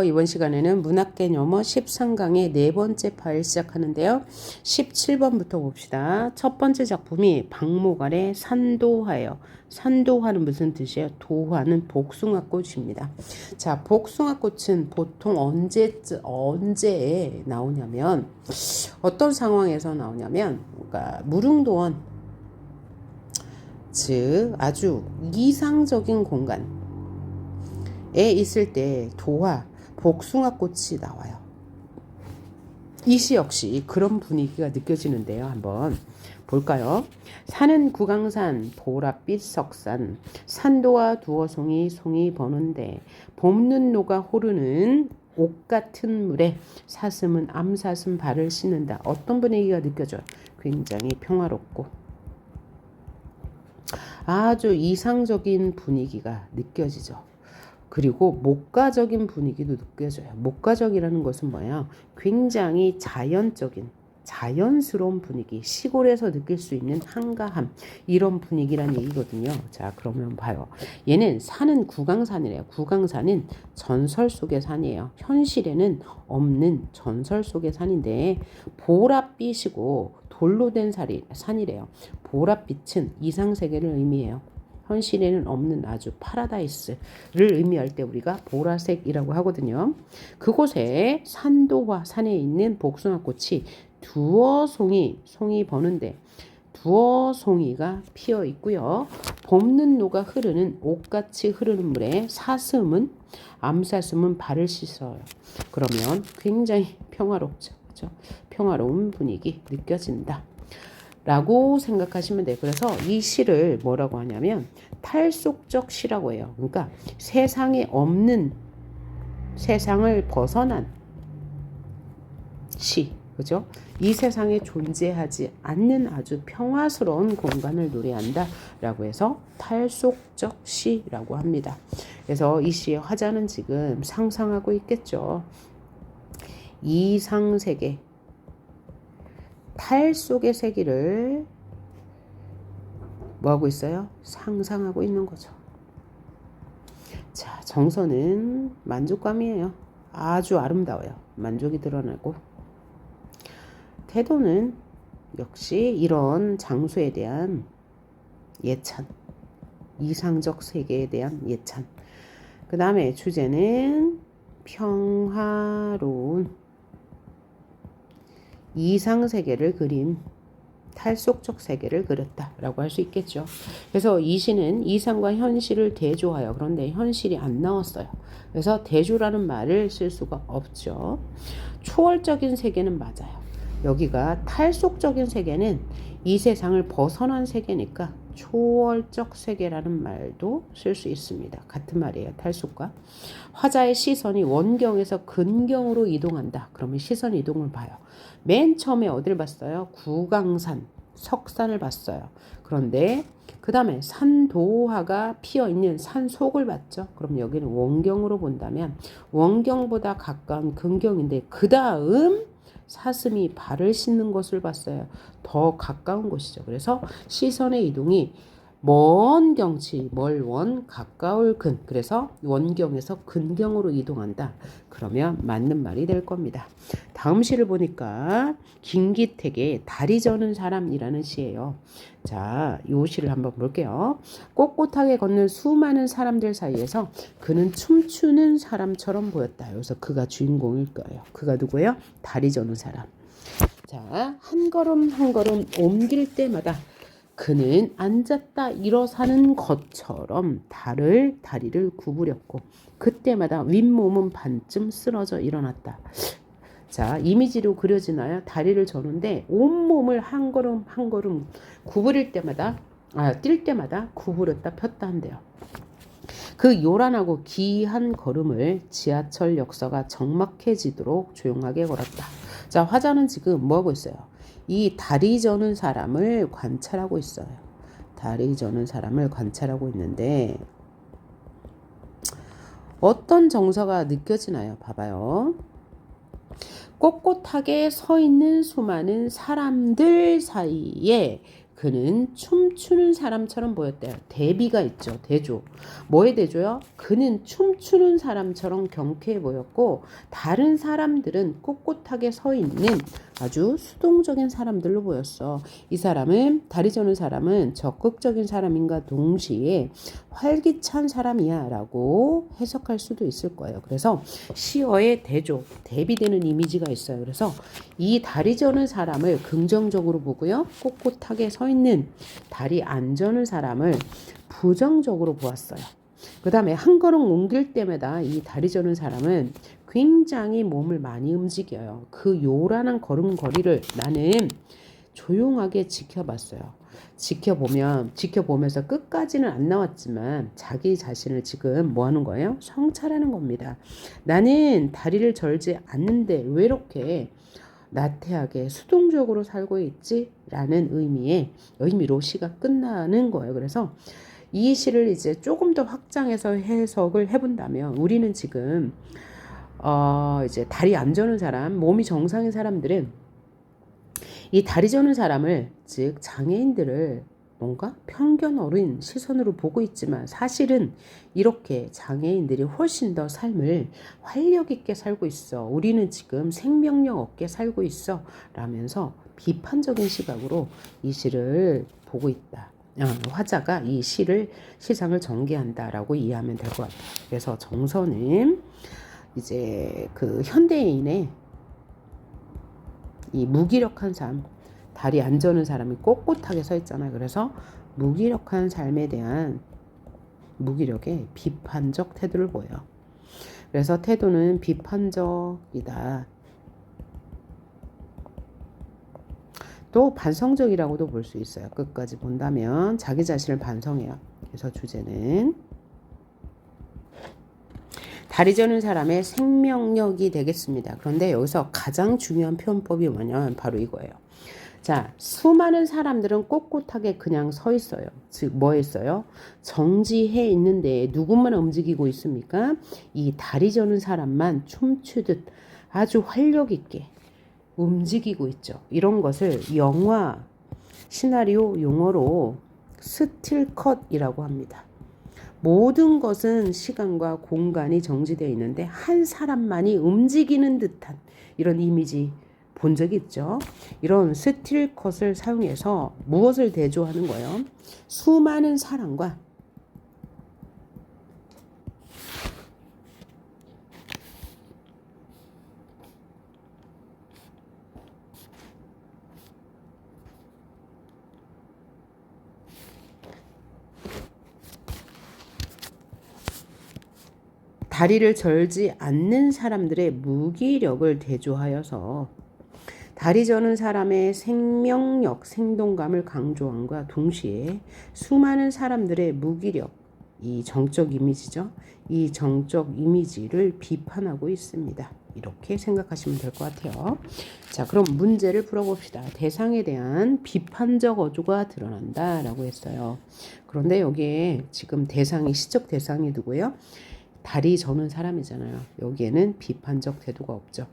이번 시간에는 문학개념어 13강의 네 번째 파일 시작하는데요. 17번부터 봅시다. 첫 번째 작품이 박목알의 산도화예요. 산도화는 무슨 뜻이에요? 도화는 복숭아꽃입니다. 자, 복숭아꽃은 보통 언제 나오냐면 어떤 상황에서 나오냐면 그러니까 무릉도원, 즉 아주 이상적인 공간에 있을 때 도화 복숭아꽃이 나와요. 이 시 역시 그런 분위기가 느껴지는데요. 한번 볼까요? 산은 구강산 보랏빛 석산 산도와 두어송이 송이 버는데 봄눈 녹아 호르는 옥 같은 물에 사슴은 암사슴 발을 씻는다. 어떤 분위기가 느껴져요? 굉장히 평화롭고 아주 이상적인 분위기가 느껴지죠. 그리고 목가적인 분위기도 느껴져요. 목가적이라는 것은 뭐예요? 굉장히 자연스러운 분위기, 시골에서 느낄 수 있는 한가함, 이런 분위기란 얘기거든요. 자, 그러면 봐요. 얘는 산은 구강산이래요. 구강산은 전설 속의 산이에요. 현실에는 없는 전설 속의 산인데 보랏빛이고 돌로 된 산이래요. 보랏빛은 이상세계를 의미해요. 현실에는 없는 아주 파라다이스를 의미할 때 우리가 보라색이라고 하거든요. 그곳에 산도화, 산에 있는 복숭아꽃이 두어송이, 송이 버는데 두어송이가 피어 있고요. 봄눈 녹아 흐르는 옥같이 흐르는 물에 암사슴은 발을 씻어요. 그러면 굉장히 평화롭죠. 그렇죠? 평화로운 분위기 느껴진다. 라고 생각하시면 돼요. 그래서 이 시를 뭐라고 하냐면 탈속적 시라고 해요. 그러니까 세상에 없는, 세상을 벗어난 시, 그죠? 이 세상에 존재하지 않는 아주 평화스러운 공간을 노래한다 라고 해서 탈속적 시라고 합니다. 그래서 이 시의 화자는 지금 상상하고 있겠죠. 이상세계, 탈 속의 세계를 뭐하고 있어요? 상상하고 있는 거죠. 자, 정서는 만족감이에요. 아주 아름다워요. 만족이 드러나고 태도는 역시 이런 장소에 대한 예찬, 이상적 세계에 대한 예찬. 그 다음에 주제는 평화로운 이상세계를 그린 탈속적 세계를 그렸다라고 할 수 있겠죠. 그래서 이 시는 이상과 현실을 대조하여, 그런데 현실이 안 나왔어요. 그래서 대조라는 말을 쓸 수가 없죠. 초월적인 세계는 맞아요. 여기가 탈속적인 세계는 이 세상을 벗어난 세계니까 초월적 세계라는 말도 쓸 수 있습니다. 같은 말이에요. 탈속과. 화자의 시선이 원경에서 근경으로 이동한다. 그러면 시선 이동을 봐요. 맨 처음에 어디를 봤어요? 구강산, 석산을 봤어요. 그런데 그 다음에 산도화가 피어있는 산속을 봤죠. 그럼 여기는 원경으로 본다면 원경보다 가까운 근경인데 그 다음 사슴이 발을 씻는 것을 봤어요. 더 가까운 곳이죠. 그래서 시선의 이동이 먼 경치, 멀원, 가까울 근. 그래서 원경에서 근경으로 이동한다. 그러면 맞는 말이 될 겁니다. 다음 시를 보니까 김기택의 다리 저는 사람이라는 시예요. 자, 이 시를 한번 볼게요. 꼿꼿하게 걷는 수많은 사람들 사이에서 그는 춤추는 사람처럼 보였다. 여기서 그가 주인공일 거예요. 그가 누구예요? 다리 저는 사람. 자, 한 걸음 한 걸음 옮길 때마다 그는 앉았다 일어서는 것처럼 다리를 구부렸고 그때마다 윗몸은 반쯤 쓰러져 일어났다. 자, 이미지로 그려지나요? 다리를 저는데 온몸을 한 걸음 한 걸음 뛸 때마다 구부렸다 폈다 한대요. 그 요란하고 기이한 걸음을 지하철 역사가 적막해지도록 조용하게 걸었다. 자, 화자는 지금 뭐하고 있어요? 이 다리 저는 사람을 관찰하고 있어요. 다리 저는 사람을 관찰하고 있는데 어떤 정서가 느껴지나요? 봐봐요. 꼿꼿하게 서 있는 수많은 사람들 사이에 그는 춤추는 사람처럼 보였대요. 대비가 있죠. 대조. 뭐의 대조요? 그는 춤추는 사람처럼 경쾌해 보였고 다른 사람들은 꼿꼿하게 서 있는 아주 수동적인 사람들로 보였어. 이 사람은 다리 저는 사람은 적극적인 사람인가 동시에 활기찬 사람이야 라고 해석할 수도 있을 거예요. 그래서 시어의 대조, 대비되는 이미지가 있어요. 그래서 이 다리 저는 사람을 긍정적으로 보고요. 꼿꼿하게 서 있는 다리 안 저는 사람을 부정적으로 보았어요. 그 다음에 한 걸음 옮길 때마다 이 다리 저는 사람은 굉장히 몸을 많이 움직여요. 그 요란한 걸음걸이를 나는 조용하게 지켜봤어요. 지켜보면서 끝까지는 안 나왔지만 자기 자신을 지금 뭐 하는 거예요? 성찰하는 겁니다. 나는 다리를 절지 않는데 왜 이렇게 나태하게 수동적으로 살고 있지? 라는 의미로 시가 끝나는 거예요. 그래서 이 시를 이제 조금 더 확장해서 해석을 해본다면 우리는 지금 이제 다리 안 저는 사람, 몸이 정상인 사람들은 이 다리 저는 사람을, 즉 장애인들을 뭔가 편견 어린 시선으로 보고 있지만 사실은 이렇게 장애인들이 훨씬 더 삶을 활력 있게 살고 있어. 우리는 지금 생명력 없게 살고 있어. 라면서 비판적인 시각으로 이 시를 보고 있다. 화자가 이 시상을 전개한다라고 이해하면 될 것 같아요. 그래서 정서는 이제 그 현대인의 이 무기력한 삶, 다리 안 저는 사람이 꼿꼿하게 서 있잖아요. 그래서 무기력한 삶에 대한 무기력의 비판적 태도를 보여요. 그래서 태도는 비판적이다. 또 반성적이라고도 볼 수 있어요. 끝까지 본다면 자기 자신을 반성해요. 그래서 주제는 다리 저는 사람의 생명력이 되겠습니다. 그런데 여기서 가장 중요한 표현법이 뭐냐면 바로 이거예요. 자, 수많은 사람들은 꼿꼿하게 그냥 서 있어요. 즉, 뭐 했어요? 정지해 있는데 누구만 움직이고 있습니까? 이 다리 저는 사람만 춤추듯 아주 활력 있게 움직이고 있죠. 이런 것을 영화, 시나리오 용어로 스틸컷이라고 합니다. 모든 것은 시간과 공간이 정지되어 있는데 한 사람만이 움직이는 듯한 이런 이미지 본 적 있죠? 이런 스틸컷을 사용해서 무엇을 대조하는 거예요? 수많은 사람과 다리를 절지 않는 사람들의 무기력을 대조하여서 다리 저는 사람의 생명력, 생동감을 강조함과 동시에 수많은 사람들의 무기력, 이 정적 이미지죠. 이 정적 이미지를 비판하고 있습니다. 이렇게 생각하시면 될 것 같아요. 자, 그럼 문제를 풀어봅시다. 대상에 대한 비판적 어조가 드러난다 라고 했어요. 그런데 여기에 지금 대상이 시적 대상이 누구예요? 다리 저는 사람이잖아요. 여기에는 비판적 태도가 없죠.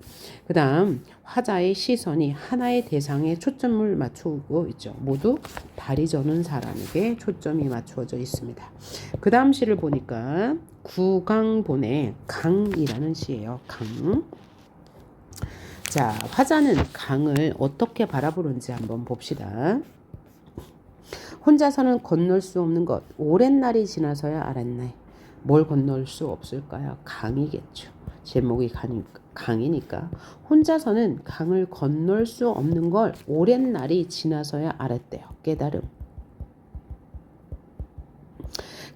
그 다음 화자의 시선이 하나의 대상에 초점을 맞추고 있죠. 모두 다리 저는 사람에게 초점이 맞추어져 있습니다. 그 다음 시를 보니까 구강본의 강이라는 시예요. 강. 자, 화자는 강을 어떻게 바라보는지 한번 봅시다. 혼자서는 건널 수 없는 것, 오랜 날이 지나서야 알았네. 뭘 건널 수 없을까요? 강이겠죠. 제목이 강이니까. 혼자서는 강을 건널 수 없는 걸 오랜 날이 지나서야 알았대요. 깨달음.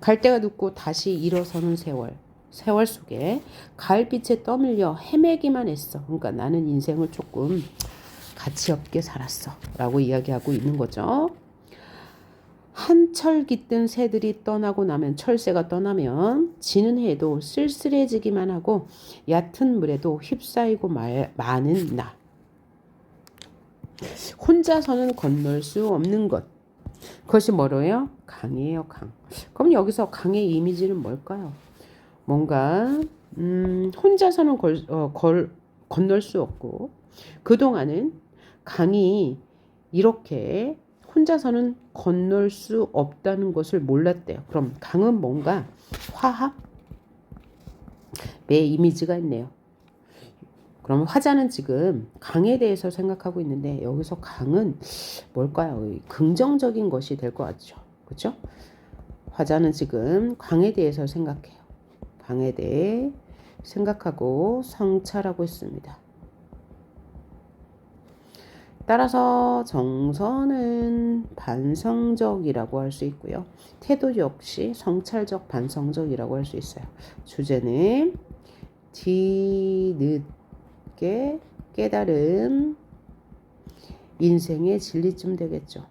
갈 데가 늦고 다시 일어서는 세월 속에 가을빛에 떠밀려 헤매기만 했어. 그러니까 나는 인생을 조금 가치 없게 살았어. 라고 이야기하고 있는 거죠. 한철 깃든 새들이 떠나고 나면, 철새가 떠나면 지는 해도 쓸쓸해지기만 하고 얕은 물에도 휩싸이고 많은 나. 혼자서는 건널 수 없는 것. 그것이 뭐로요? 강이에요, 강. 그럼 여기서 강의 이미지는 뭘까요? 뭔가 혼자서는 건널 수 없고 그동안은 강이 이렇게 혼자서는 건널 수 없다는 것을 몰랐대요. 그럼 강은 뭔가 화합의 이미지가 있네요. 그럼 화자는 지금 강에 대해서 생각하고 있는데 여기서 강은 뭘까요? 긍정적인 것이 될 것 같죠. 그렇죠? 화자는 지금 강에 대해서 생각해요. 강에 대해 생각하고 성찰하고 있습니다. 따라서 정서는 반성적이라고 할 수 있고요. 태도 역시 성찰적 반성적이라고 할 수 있어요. 주제는 뒤늦게 깨달음, 인생의 진리쯤 되겠죠.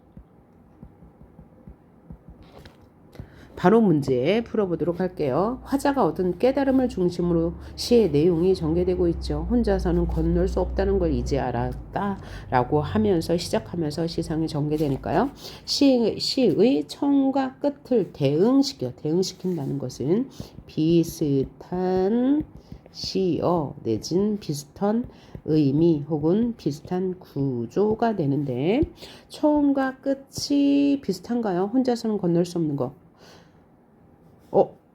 바로 문제 풀어보도록 할게요. 화자가 얻은 깨달음을 중심으로 시의 내용이 전개되고 있죠. 혼자서는 건널 수 없다는 걸 이제 알았다 라고 하면서 시작하면서 시상이 전개되니까요. 시의 처음과 끝을 대응시킨다는 것은 비슷한 시어 내진 비슷한 의미 혹은 비슷한 구조가 되는데 처음과 끝이 비슷한가요? 혼자서는 건널 수 없는 거.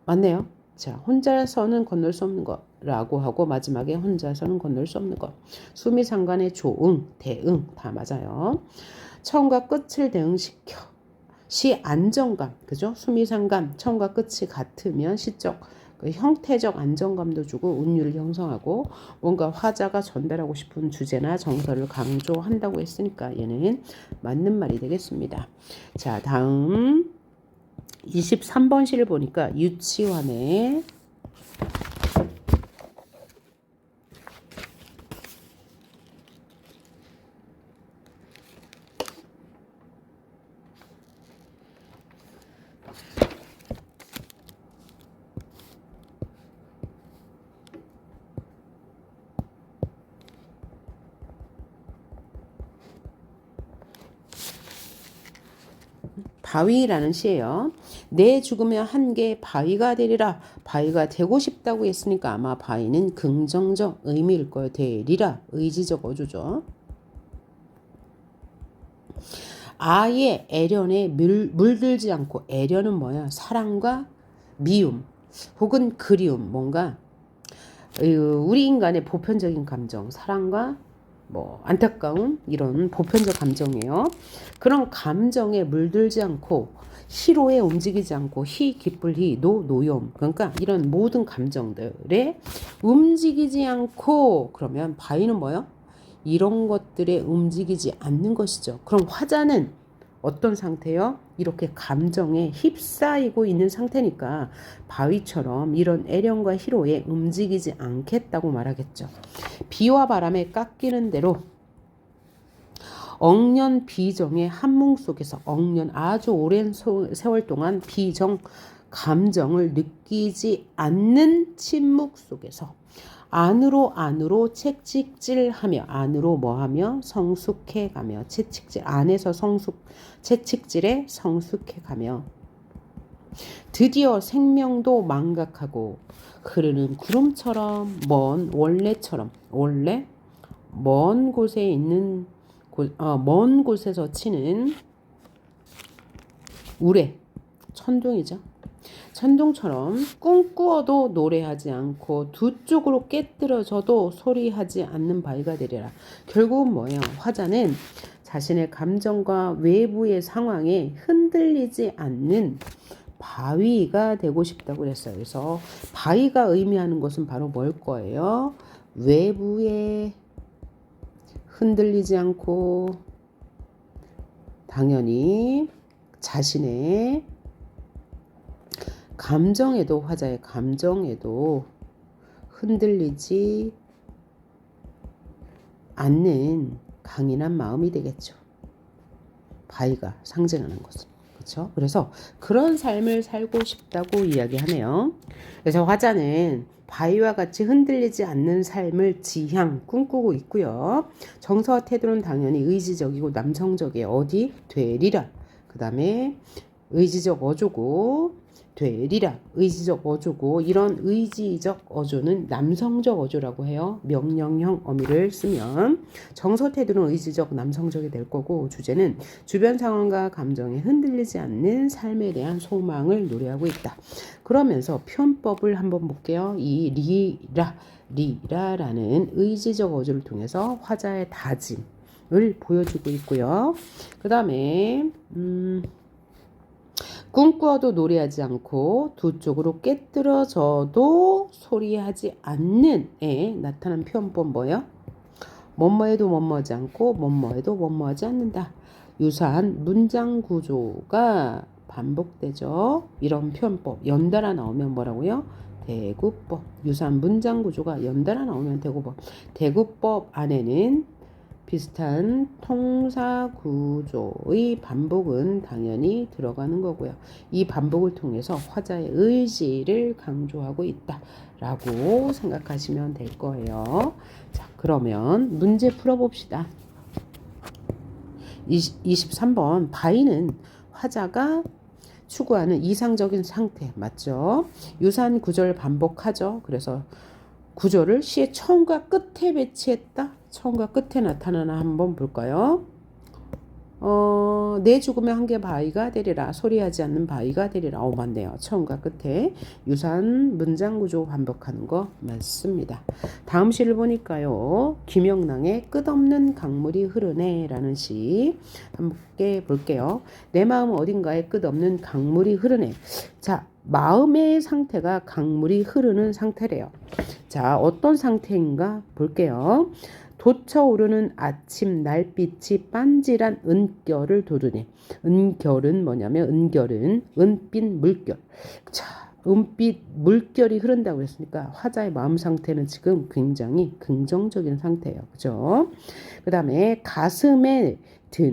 맞네요. 자, 혼자서는 건널 수 없는 거라고 하고 마지막에 혼자서는 건널 수 없는 것. 수미상관의 조응, 대응 다 맞아요. 처음과 끝을 대응시켜. 시 안정감, 그죠? 수미상관 처음과 끝이 같으면 시적 형태적 안정감도 주고 운율을 형성하고 뭔가 화자가 전달하고 싶은 주제나 정서를 강조한다고 했으니까 얘는 맞는 말이 되겠습니다. 자, 다음 23번 시를 보니까 유치원에 바위라는 시예요. 내 죽으면 한개 바위가 되리라. 바위가 되고 싶다고 했으니까 아마 바위는 긍정적 의미일 거예요. 되리라. 의지적 어조죠. 아예 애련에 물들지 않고 애련은 뭐야? 사랑과 미움 혹은 그리움 뭔가 우리 인간의 보편적인 감정 사랑과 안타까움 이런 보편적 감정이에요. 그런 감정에 물들지 않고 희로에 움직이지 않고 희 기쁠 희 노염 그러니까 이런 모든 감정들에 움직이지 않고 그러면 바위는 뭐예요? 이런 것들에 움직이지 않는 것이죠. 그럼 화자는 어떤 상태요? 이렇게 감정에 휩싸이고 있는 상태니까 바위처럼 이런 애련과 희로에 움직이지 않겠다고 말하겠죠. 비와 바람에 깎이는 대로 억년 비정의 한뭉 속에서 억년 아주 오랜 세월 동안 비정 감정을 느끼지 않는 침묵 속에서 안으로 채찍질하며 안으로 뭐하며 성숙해가며 채찍질 안에서 채찍질에 성숙해가며 드디어 생명도 망각하고 흐르는 구름처럼 원래 먼 곳에 있는 먼 곳에서 치는 우레 천둥이죠. 천둥처럼 꿈꾸어도 노래하지 않고 두 쪽으로 깨뜨려져도 소리하지 않는 바위가 되리라. 결국은 뭐예요? 화자는 자신의 감정과 외부의 상황에 흔들리지 않는 바위가 되고 싶다고 그랬어요. 그래서 바위가 의미하는 것은 바로 뭘 거예요? 외부에 흔들리지 않고 당연히 자신의 감정에도 화자의 감정에도 흔들리지 않는 강인한 마음이 되겠죠. 바위가 상징하는 것은. 그렇죠? 그래서 그런 삶을 살고 싶다고 이야기하네요. 그래서 화자는 바위와 같이 흔들리지 않는 삶을 꿈꾸고 있고요. 정서와 태도는 당연히 의지적이고 남성적이에요. 어디? 되리라. 그 다음에 의지적 어조고 되리라 의지적 어조고, 이런 의지적 어조는 남성적 어조라고 해요. 명령형 어미를 쓰면 정서 태도는 의지적 남성적이 될 거고, 주제는 주변 상황과 감정에 흔들리지 않는 삶에 대한 소망을 노래하고 있다. 그러면서 표현법을 한번 볼게요. 이 리라라는 의지적 어조를 통해서 화자의 다짐을 보여주고 있고요. 그 다음에 꿈꾸어도 노래하지 않고 두 쪽으로 깨뜨려져도 소리하지 않는 에 나타난 표현법 뭐예요? 뭐뭐해도 뭐뭐하지 않고 뭐뭐해도 뭐뭐하지 않는다. 유사한 문장 구조가 반복되죠. 이런 표현법 연달아 나오면 뭐라고요? 대구법. 유사한 문장 구조가 연달아 나오면 대구법. 대구법 안에는 비슷한 통사 구조의 반복은 당연히 들어가는 거고요. 이 반복을 통해서 화자의 의지를 강조하고 있다라고 생각하시면 될 거예요. 자, 그러면 문제 풀어봅시다. 23번 바위는 화자가 추구하는 이상적인 상태 맞죠? 유사한 구조를 반복하죠. 그래서 구조를 시의 처음과 끝에 배치했다. 처음과 끝에 나타나나 한번 볼까요? 내 죽으면 한 개 바위가 되리라. 소리하지 않는 바위가 되리라. 맞네요. 처음과 끝에 유사한 문장 구조 반복하는 거 맞습니다. 다음 시를 보니까요. 김영랑의 끝없는 강물이 흐르네 라는 시 함께 볼게요. 내 마음 어딘가에 끝없는 강물이 흐르네. 자, 마음의 상태가 강물이 흐르는 상태래요. 자, 어떤 상태인가 볼게요. 돋쳐오르는 아침 날빛이 빤질한 은결을 돋우네. 은결은 뭐냐면 은결은 은빛 물결. 자, 은빛 물결이 흐른다고 했으니까 화자의 마음 상태는 지금 굉장히 긍정적인 상태예요. 그죠? 그 다음에 가슴엔 듯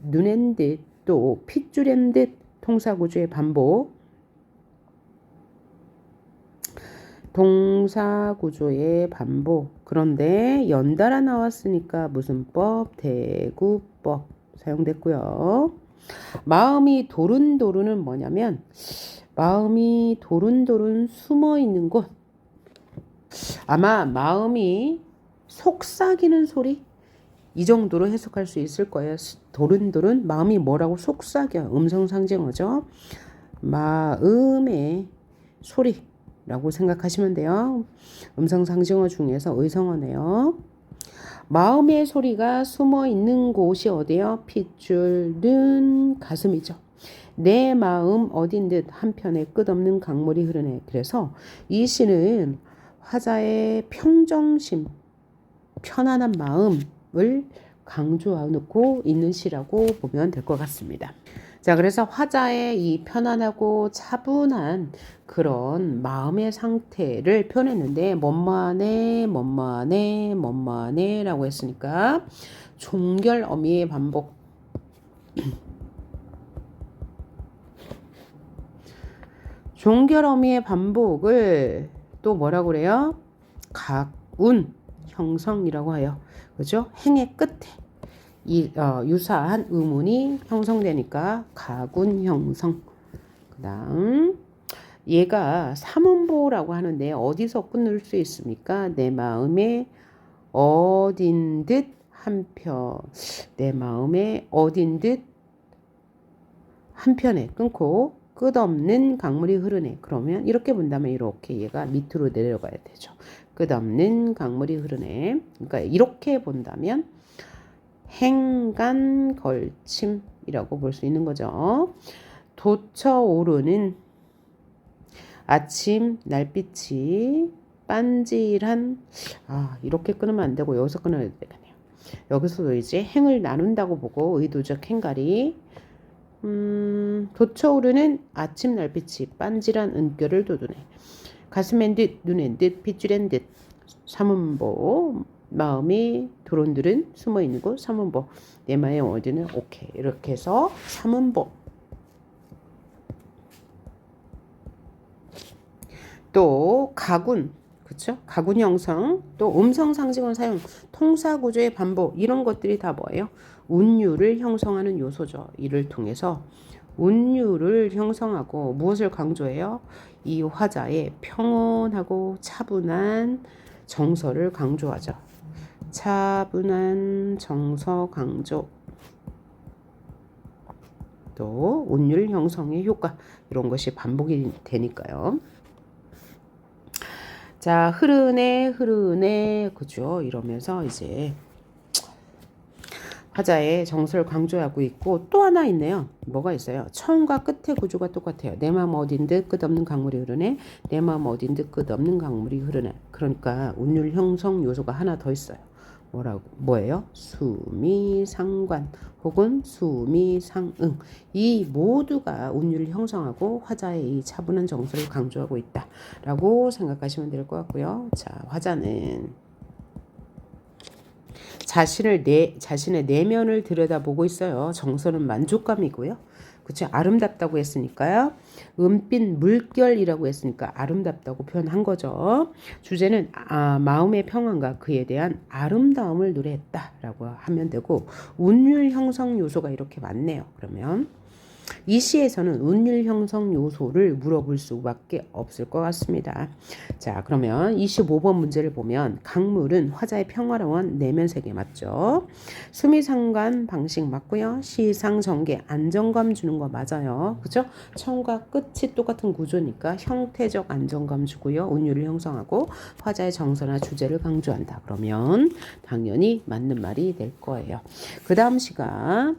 눈엔 듯 또 핏줄엔 듯 통사구조의 반복. 동사구조의 반복. 그런데 연달아 나왔으니까 무슨 법? 대구법 사용됐고요. 마음이 도른도른은 뭐냐면 마음이 도른도른 숨어있는 곳. 아마 마음이 속삭이는 소리? 이 정도로 해석할 수 있을 거예요. 도른도른 마음이 뭐라고 속삭여. 음성상징어죠. 마음의 소리 라고 생각하시면 돼요. 음성상징어 중에서 의성어네요. 마음의 소리가 숨어 있는 곳이 어디요? 핏줄, 눈, 가슴이죠. 내 마음 어딘 듯 한편에 끝없는 강물이 흐르네. 그래서 이 시는 화자의 평정심, 편안한 마음을 강조하고 있는 시라고 보면 될 것 같습니다. 자, 그래서 화자의 이 편안하고 차분한 그런 마음의 상태를 표현했는데 뭐뭐하네 라고 했으니까 종결 어미의 반복. 종결 어미의 반복을 또 뭐라고 그래요? 각운 형성이라고 해요. 그죠? 행의 끝에 유사한 의문이 형성되니까 가군 형성. 그 다음 얘가 삼음보라고 하는데 어디서 끊을 수 있습니까? 내 마음에 어딘 듯 한편, 내 마음에 어딘 듯 한편에 끊고 끝없는 강물이 흐르네. 그러면 이렇게 본다면 이렇게 얘가 밑으로 내려가야 되죠. 끝없는 강물이 흐르네. 그러니까 이렇게 본다면 행간 걸침이라고 볼 수 있는 거죠. 돋쳐오르는 아침 날빛이 빤질한 이렇게 끊으면 안 되고 여기서 끊어야 되겠네요. 여기서도 이제 행을 나눈다고 보고 의도적 행갈이 돋쳐오르는 아침 날빛이 빤질한 은결을 돋우네. 가슴엔 듯 눈엔 듯 핏줄엔 듯 삼음보 마음이 도론들은 숨어있는 곳 삼음보 내 마음의 어디는 오케이 이렇게 해서 삼음보. 또 가군 그렇죠? 가군 형성 또 음성 상징어 사용 통사 구조의 반복 이런 것들이 다 뭐예요? 운율을 형성하는 요소죠. 이를 통해서 운율을 형성하고 무엇을 강조해요? 이 화자의 평온하고 차분한 정서를 강조하죠. 차분한 정서 강조. 또 운율 형성의 효과 이런 것이 반복이 되니까요. 자, 흐르네 그죠? 이러면서 이제 화자의 정서를 강조하고 있고 또 하나 있네요. 뭐가 있어요? 처음과 끝의 구조가 똑같아요. 내 마음 어딘 듯 끝없는 강물이 흐르네. 내 마음 어딘 듯 끝없는 강물이 흐르네. 그러니까 운율 형성 요소가 하나 더 있어요. 뭐예요? 수미상관 혹은 수미상응. 이 모두가 운율을 형성하고 화자의 이 차분한 정서를 강조하고 있다라고 생각하시면 될 것 같고요. 자, 화자는 자신의 내면을 들여다보고 있어요. 정서는 만족감이고요. 그쵸? 아름답다고 했으니까요. 은빛 물결이라고 했으니까 아름답다고 표현한 거죠. 주제는 마음의 평안과 그에 대한 아름다움을 노래했다라고 하면 되고 운율 형성 요소가 이렇게 많네요. 그러면 이 시에서는 운율 형성 요소를 물어볼 수밖에 없을 것 같습니다. 자, 그러면 25번 문제를 보면 강물은 화자의 평화로운 내면 세계 맞죠? 수미상관 방식 맞고요. 시상정계 안정감 주는 거 맞아요. 그죠? 처음과 끝이 똑같은 구조니까 형태적 안정감 주고요. 운율을 형성하고 화자의 정서나 주제를 강조한다. 그러면 당연히 맞는 말이 될 거예요. 그 다음 시가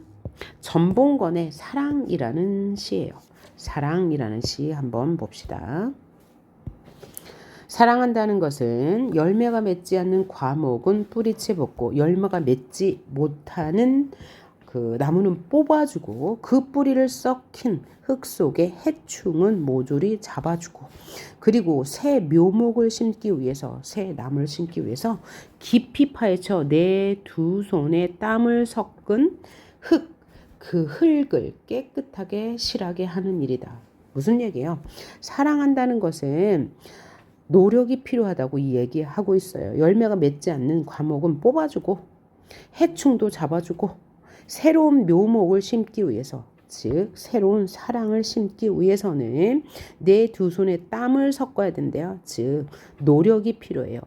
전봉건의 사랑이라는 시예요. 사랑이라는 시 한번 봅시다. 사랑한다는 것은 열매가 맺지 않는 과목은 뿌리채 벗고 열매가 맺지 못하는 그 나무는 뽑아주고 그 뿌리를 썩힌 흙 속에 해충은 모조리 잡아주고 그리고 새 묘목을 심기 위해서 새 나무를 심기 위해서 깊이 파헤쳐 내 두 손에 땀을 섞은 그 흙을 깨끗하게 실하게 하는 일이다. 무슨 얘기예요? 사랑한다는 것은 노력이 필요하다고 이 얘기하고 있어요. 열매가 맺지 않는 과목은 뽑아주고 해충도 잡아주고 새로운 묘목을 심기 위해서 즉 새로운 사랑을 심기 위해서는 내 두 손에 땀을 섞어야 된대요. 즉 노력이 필요해요.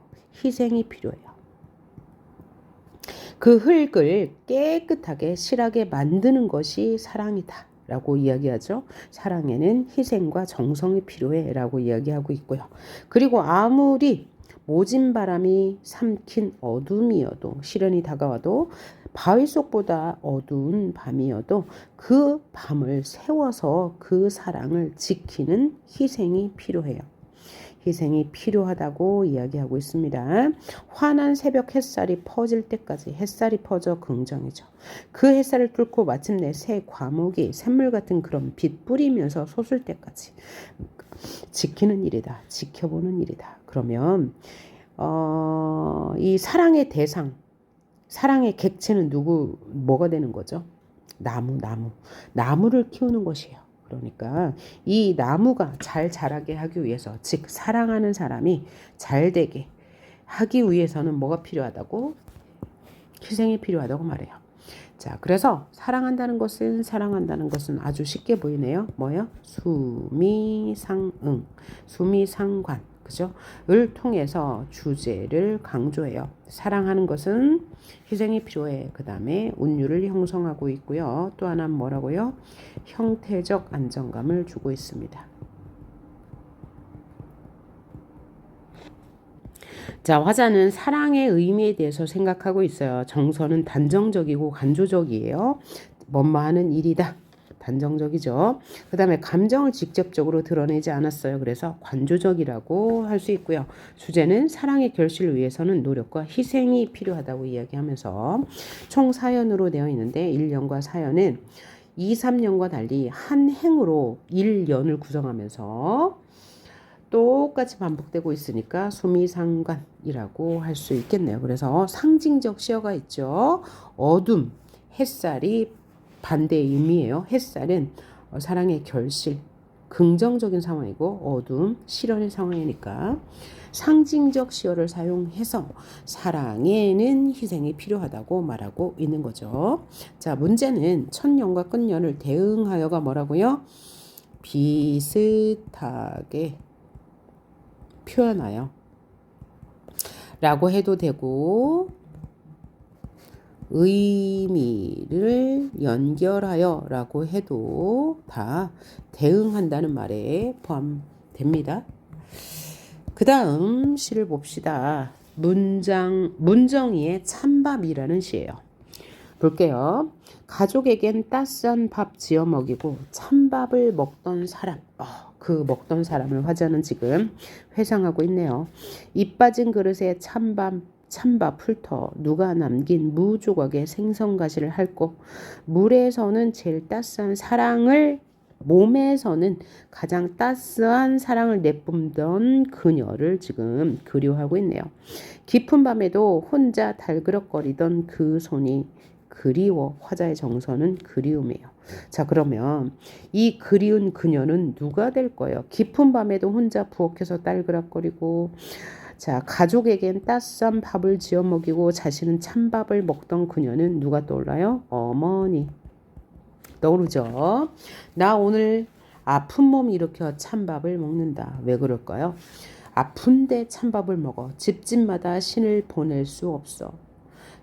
희생이 필요해요. 그 흙을 깨끗하게 실하게 만드는 것이 사랑이다 라고 이야기하죠. 사랑에는 희생과 정성이 필요해 라고 이야기하고 있고요. 그리고 아무리 모진 바람이 삼킨 어둠이어도 시련이 다가와도 바위 속보다 어두운 밤이어도 그 밤을 세워서 그 사랑을 지키는 희생이 필요해요. 희생이 필요하다고 이야기하고 있습니다. 환한 새벽 햇살이 퍼질 때까지 햇살이 퍼져 긍정이죠. 그 햇살을 뚫고 마침내 새 과목이 샘물 같은 그런 빛 뿌리면서 솟을 때까지 지키는 일이다. 지켜보는 일이다. 그러면 이 사랑의 대상, 사랑의 객체는 뭐가 되는 거죠? 나무를 키우는 것이에요. 그러니까 이 나무가 잘 자라게 하기 위해서 즉 사랑하는 사람이 잘 되게 하기 위해서는 뭐가 필요하다고? 희생이 필요하다고 말해요. 자, 그래서 사랑한다는 것은 아주 쉽게 보이네요. 뭐요? 수미상응, 수미상관, 그죠? 을 통해서 주제를 강조해요. 사랑하는 것은 희생이 필요해. 그 다음에 운율을 형성하고 있고요. 또 하나는 뭐라고요? 형태적 안정감을 주고 있습니다. 자, 화자는 사랑의 의미에 대해서 생각하고 있어요. 정서는 단정적이고 간조적이에요. 뭐뭐하는 일이다. 단정적이죠. 그 다음에 감정을 직접적으로 드러내지 않았어요. 그래서 관조적이라고 할 수 있고요. 주제는 사랑의 결실을 위해서는 노력과 희생이 필요하다고 이야기하면서 총 4연으로 되어 있는데 1년과 4연은 2, 3년과 달리 한 행으로 1년을 구성하면서 똑같이 반복되고 있으니까 수미상관이라고 할 수 있겠네요. 그래서 상징적 시어가 있죠. 어둠, 햇살이 반대의 의미예요. 햇살은 사랑의 결실, 긍정적인 상황이고 어둠, 실현의 상황이니까 상징적 시어를 사용해서 사랑에는 희생이 필요하다고 말하고 있는 거죠. 자, 문제는 첫년과 끝년을 대응하여가 뭐라고요? 비슷하게 표현하여 라고 해도 되고 의미를 연결하여 라고 해도 다 대응한다는 말에 포함됩니다. 그 다음 시를 봅시다. 문정이의 찬밥이라는 시예요. 볼게요. 가족에겐 따스한 밥 지어 먹이고 찬밥을 먹던 사람. 그 먹던 사람을 화자는 지금 회상하고 있네요. 입 빠진 그릇에 찬밥 훑어 누가 남긴 무 조각에 생선가시를 핥고 물에서는 제일 따스한 사랑을 몸에서는 가장 따스한 사랑을 내뿜던 그녀를 지금 그리워하고 있네요. 깊은 밤에도 혼자 달그럭거리던 그 손이 그리워. 화자의 정서는 그리움이에요. 자, 그러면 이 그리운 그녀는 누가 될 거예요? 깊은 밤에도 혼자 부엌에서 딸그락거리고 자, 가족에겐 따스한 밥을 지어 먹이고 자신은 찬밥을 먹던 그녀는 누가 떠올라요? 어머니. 떠오르죠? 나 오늘 아픈 몸 일으켜 찬밥을 먹는다. 왜 그럴까요? 아픈데 찬밥을 먹어. 집집마다 신을 보낼 수 없어.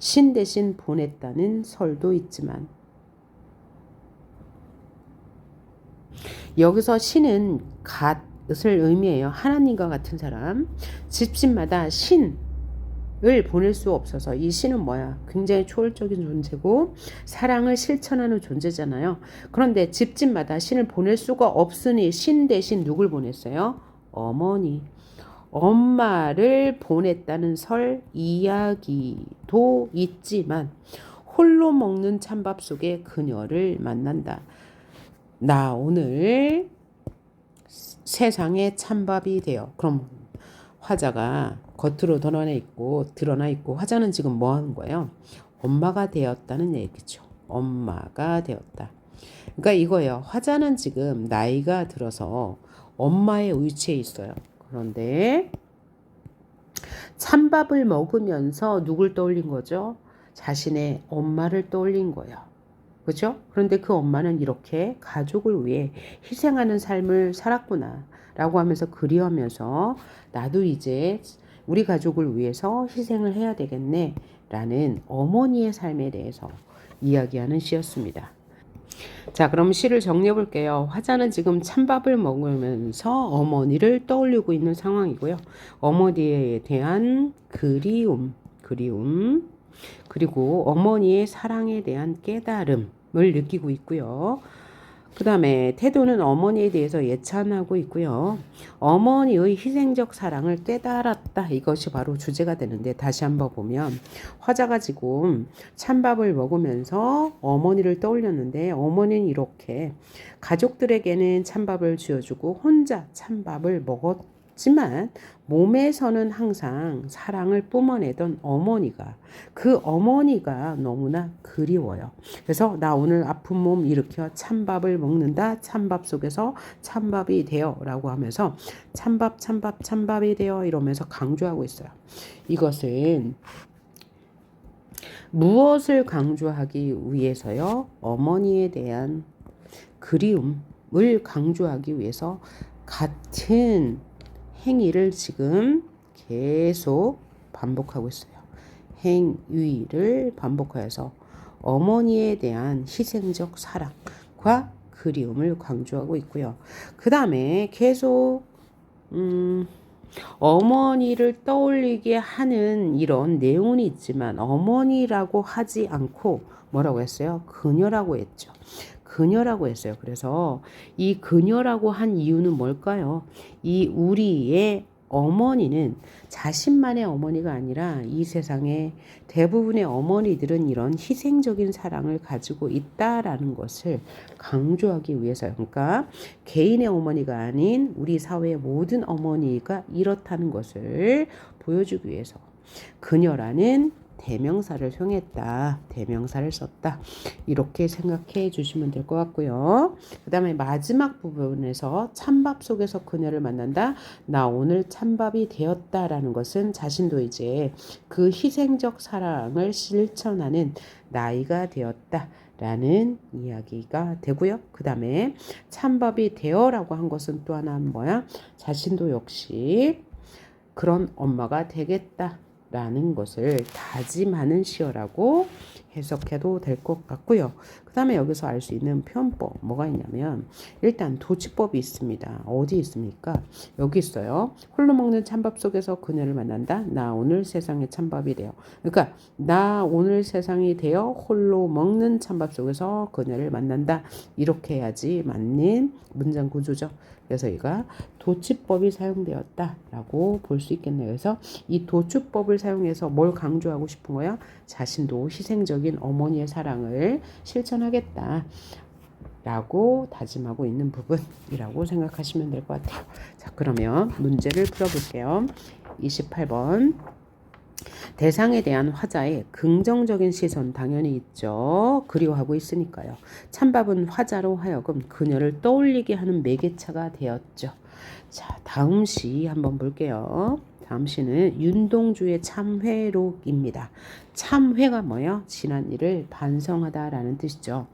신 대신 보냈다는 설도 있지만 여기서 신은 갓을 의미해요. 하나님과 같은 사람. 집집마다 신을 보낼 수 없어서 이 신은 뭐야? 굉장히 초월적인 존재고 사랑을 실천하는 존재잖아요. 그런데 집집마다 신을 보낼 수가 없으니 신 대신 누굴 보냈어요? 어머니. 엄마를 보냈다는 설 이야기도 있지만 홀로 먹는 찬밥 속에 그녀를 만난다. 나 오늘 세상에 찬밥이 되어. 그럼 화자가 겉으로 드러나 있고 화자는 지금 뭐 하는 거예요? 엄마가 되었다는 얘기죠. 엄마가 되었다. 그러니까 이거예요. 화자는 지금 나이가 들어서 엄마의 위치에 있어요. 그런데 찬밥을 먹으면서 누굴 떠올린 거죠? 자신의 엄마를 떠올린 거예요. 그죠? 그런데 그 엄마는 이렇게 가족을 위해 희생하는 삶을 살았구나 라고 하면서 그리워하면서 나도 이제 우리 가족을 위해서 희생을 해야 되겠네 라는 어머니의 삶에 대해서 이야기하는 시였습니다. 자, 그럼 시를 정리해 볼게요. 화자는 지금 찬밥을 먹으면서 어머니를 떠올리고 있는 상황이고요. 어머니에 대한 그리움, 그리고 어머니의 사랑에 대한 깨달음을 느끼고 있고요. 그 다음에 태도는 어머니에 대해서 예찬하고 있고요. 어머니의 희생적 사랑을 깨달았다. 이것이 바로 주제가 되는데 다시 한번 보면 화자가 지금 찬밥을 먹으면서 어머니를 떠올렸는데 어머니는 이렇게 가족들에게는 찬밥을 쥐어주고 혼자 찬밥을 먹었지만 몸에서는 항상 사랑을 뿜어내던 어머니가 그 어머니가 너무나 그리워요. 그래서 나 오늘 아픈 몸 일으켜 찬밥을 먹는다. 찬밥 속에서 찬밥이 되어 라고 하면서 찬밥이 되어 이러면서 강조하고 있어요. 이것은 무엇을 강조하기 위해서요? 어머니에 대한 그리움을 강조하기 위해서 같은 행위를 지금 계속 반복하고 있어요. 행위를 반복하여서 어머니에 대한 희생적 사랑과 그리움을 강조하고 있고요. 그 다음에 계속 어머니를 떠올리게 하는 이런 내용은 있지만 어머니라고 하지 않고 뭐라고 했어요? 그녀라고 했죠. 그녀라고 했어요. 그래서 이 그녀라고 한 이유는 뭘까요? 이 우리의 어머니는 자신만의 어머니가 아니라 이 세상의 대부분의 어머니들은 이런 희생적인 사랑을 가지고 있다라는 것을 강조하기 위해서요. 그러니까 개인의 어머니가 아닌 우리 사회의 모든 어머니가 이렇다는 것을 보여주기 위해서 그녀라는 대명사를 사용했다. 대명사를 썼다. 이렇게 생각해 주시면 될 것 같고요. 그 다음에 마지막 부분에서 찬밥 속에서 그녀를 만난다. 나 오늘 찬밥이 되었다라는 것은 자신도 이제 그 희생적 사랑을 실천하는 나이가 되었다. 라는 이야기가 되고요. 그 다음에 찬밥이 되어라고 한 것은 또 하나 뭐야? 자신도 역시 그런 엄마가 되겠다라는 것을 다짐하는 시어라고 해석해도 될 것 같고요. 그 다음에 여기서 알 수 있는 표현법 뭐가 있냐면 일단 도치법이 있습니다. 어디 있습니까? 여기 있어요. 홀로 먹는 찬밥 속에서 그녀를 만난다. 나 오늘 세상에 찬밥이 되어. 그러니까 나 오늘 세상이 되어 홀로 먹는 찬밥 속에서 그녀를 만난다. 이렇게 해야지 맞는 문장 구조죠. 그래서 이가 도치법이 사용되었다라고 볼 수 있겠네요. 그래서 이 도치법을 사용해서 뭘 강조하고 싶은 거야? 자신도 희생적인 어머니의 사랑을 실천하겠다. 라고 다짐하고 있는 부분이라고 생각하시면 될 것 같아요. 자, 그러면 문제를 풀어볼게요. 28번. 대상에 대한 화자의 긍정적인 시선 당연히 있죠. 그리워하고 있으니까요. 찬밥은 화자로 하여금 그녀를 떠올리게 하는 매개체가 되었죠. 자, 다음 시 한번 볼게요. 다음 시는 윤동주의 참회록입니다. 참회가 뭐예요? 지난 일을 반성하다라는 뜻이죠.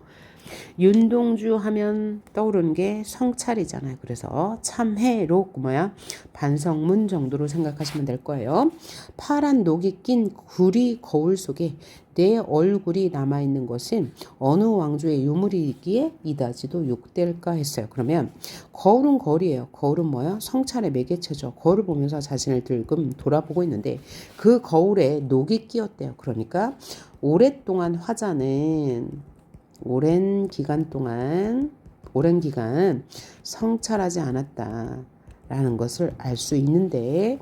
윤동주 하면 떠오르는 게 성찰이잖아요. 그래서 참회록 뭐야? 반성문 정도로 생각하시면 될 거예요. 파란 녹이 낀 구리 거울 속에 내 얼굴이 남아있는 것은 어느 왕조의 유물이기에 이다지도 욕될까 했어요. 그러면 거울은 거울이에요. 거울은 뭐야? 성찰의 매개체죠. 거울을 보면서 자신을 들금 돌아보고 있는데 그 거울에 녹이 끼었대요. 그러니까 오랫동안 화자는 오랜 기간 성찰하지 않았다라는 것을 알 수 있는데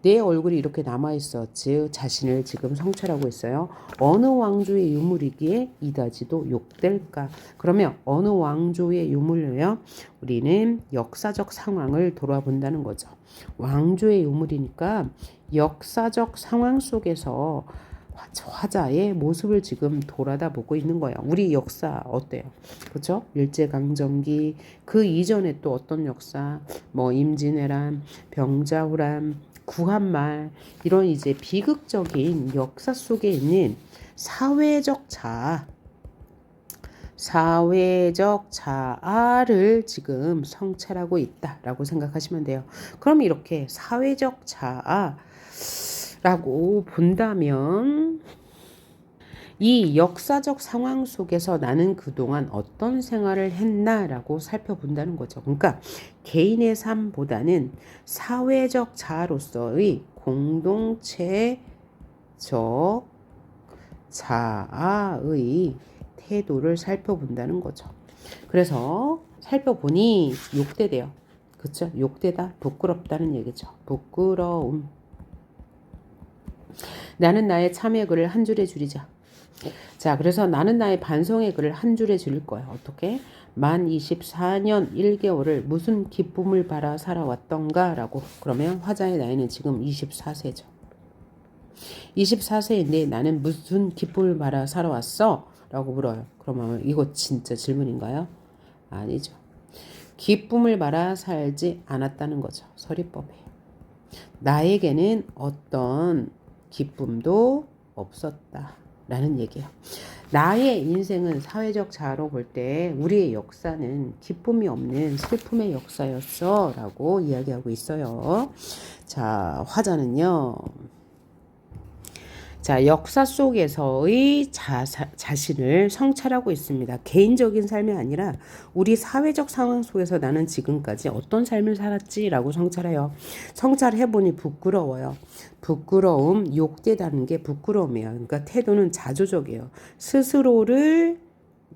내 얼굴이 이렇게 남아있어. 즉 자신을 지금 성찰하고 있어요. 어느 왕조의 유물이기에 이다지도 욕될까? 그러면 어느 왕조의 유물이요? 우리는 역사적 상황을 돌아본다는 거죠. 왕조의 유물이니까 역사적 상황 속에서 화자의 모습을 지금 돌아다 보고 있는 거예요. 우리 역사 어때요? 그렇죠? 일제강점기 그 이전에 또 어떤 역사 뭐 임진왜란, 병자호란, 구한말 이런 이제 비극적인 역사 속에 있는 사회적 자아를 지금 성찰하고 있다라고 생각하시면 돼요. 그럼 이렇게 사회적 자아라고 본다면 이 역사적 상황 속에서 나는 그동안 어떤 생활을 했나라고 살펴본다는 거죠. 그러니까 개인의 삶보다는 사회적 자아로서의 공동체적 자아의 태도를 살펴본다는 거죠. 그래서 살펴보니 욕되대요. 그렇죠? 욕되다, 부끄럽다는 얘기죠. 부끄러움. 나는 나의 참회 글을 한 줄에 줄이자. 자, 그래서 나는 나의 반성의 글을 한 줄에 줄일 거예요. 어떻게? 만 24년 1개월을 무슨 기쁨을 바라 살아왔던가 라고. 그러면 화자의 나이는 지금 24세죠. 24세인데 나는 무슨 기쁨을 바라 살아왔어? 라고 물어요. 그러면 이거 진짜 질문인가요? 아니죠. 기쁨을 바라 살지 않았다는 거죠. 서리법에. 나에게는 어떤 기쁨도 없었다. 라는 얘기예요. 나의 인생은 사회적 자아로 볼 때 우리의 역사는 기쁨이 없는 슬픔의 역사였어 라고 이야기하고 있어요. 자, 화자는요. 자, 역사 속에서의 자신을 성찰하고 있습니다. 개인적인 삶이 아니라 우리 사회적 상황 속에서 나는 지금까지 어떤 삶을 살았지라고 성찰해요. 성찰해보니 부끄러워요. 부끄러움, 욕되다는 게 부끄러움이에요. 그러니까 태도는 자조적이에요. 스스로를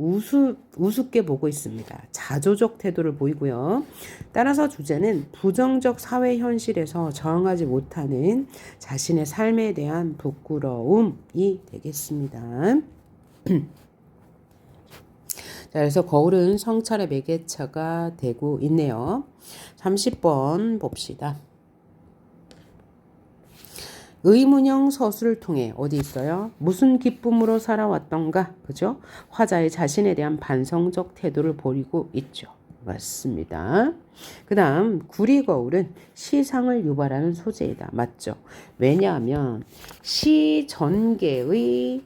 우습게 보고 있습니다. 자조적 태도를 보이고요. 따라서 주제는 부정적 사회 현실에서 저항하지 못하는 자신의 삶에 대한 부끄러움이 되겠습니다. 자, 그래서 거울은 성찰의 매개체가 되고 있네요. 30번 봅시다. 의문형 서술을 통해 어디 있어요? 무슨 기쁨으로 살아왔던가? 그죠? 화자의 자신에 대한 반성적 태도를 보이고 있죠. 맞습니다. 그 다음 구리거울은 시상을 유발하는 소재이다. 맞죠? 왜냐하면 시 전개의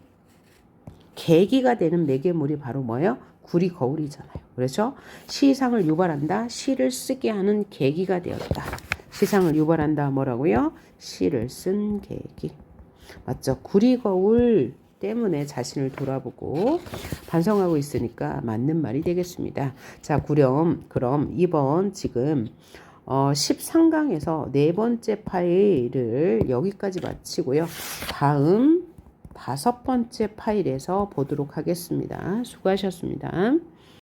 계기가 되는 매개물이 바로 뭐예요? 구리거울이잖아요. 그렇죠? 시상을 유발한다. 시를 쓰게 하는 계기가 되었다. 시상을 유발한다. 뭐라고요? 시를 쓴 계기. 맞죠? 구리거울 때문에 자신을 돌아보고 반성하고 있으니까 맞는 말이 되겠습니다. 자, 그럼 이번 지금 13강에서 네 번째 파일을 여기까지 마치고요. 다음 5번째 파일에서 보도록 하겠습니다. 수고하셨습니다.